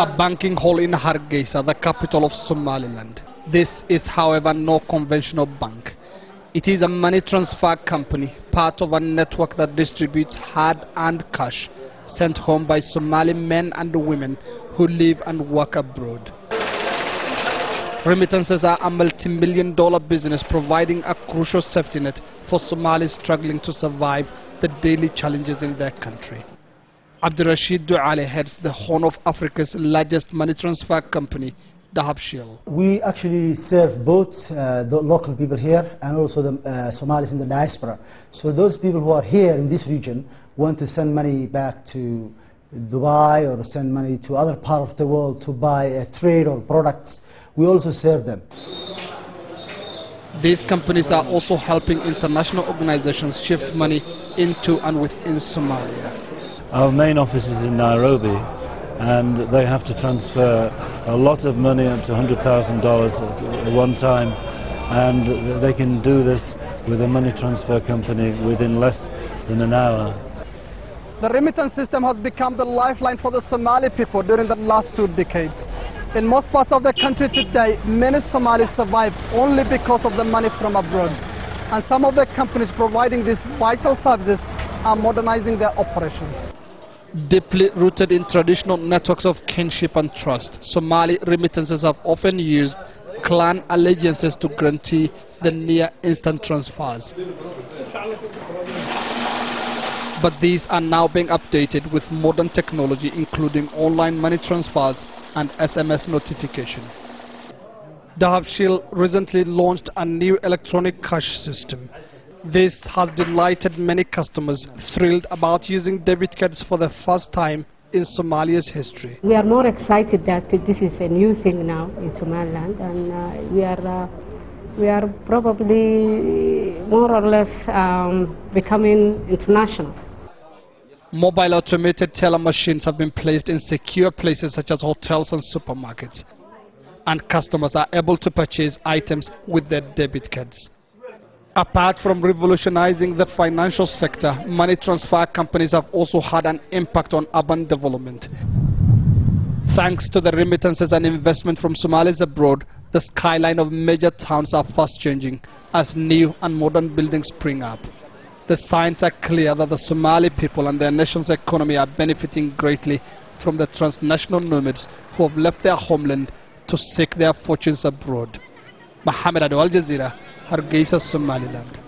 A banking hall in Hargeisa, the capital of Somaliland. This is, however, no conventional bank. It is a money transfer company, part of a network that distributes hard-earned cash sent home by Somali men and women who live and work abroad. Remittances are a multi-million-dollar business providing a crucial safety net for Somalis struggling to survive the daily challenges in their country. Abdurrashid Duale heads the Horn of Africa's largest money transfer company, DAHAB Shiil. We actually serve both the local people here and also the Somalis in the diaspora. So those people who are here in this region want to send money back to Dubai or send money to other part of the world to buy a trade or products. We also serve them. These companies are also helping international organizations shift money into and within Somalia. Our main office is in Nairobi, and they have to transfer a lot of money up to $100,000 at one time, and they can do this with a money transfer company within less than an hour. The remittance system has become the lifeline for the Somali people during the last 2 decades. In most parts of the country today, many Somalis survive only because of the money from abroad. And some of the companies providing these vital services are modernizing their operations. Deeply rooted in traditional networks of kinship and trust, Somali remittances have often used clan allegiances to guarantee the near-instant transfers. But these are now being updated with modern technology, including online money transfers and SMS notification. DAHAB Shiil recently launched a new electronic cash system. This has delighted many customers, thrilled about using debit cards for the first time in Somalia's history. We are more excited that this is a new thing now in Somaliland, and we are probably more or less becoming international. Mobile automated teller machines have been placed in secure places such as hotels and supermarkets, and customers are able to purchase items with their debit cards. Apart from revolutionizing the financial sector, money transfer companies have also had an impact on urban development. Thanks to the remittances and investment from Somalis abroad, the skyline of major towns are fast changing as new and modern buildings spring up. The signs are clear that the Somali people and their nation's economy are benefiting greatly from the transnational nomads who have left their homeland to seek their fortunes abroad. Mohammed Ado, Al Jazeera, Hargeisa, Somaliland.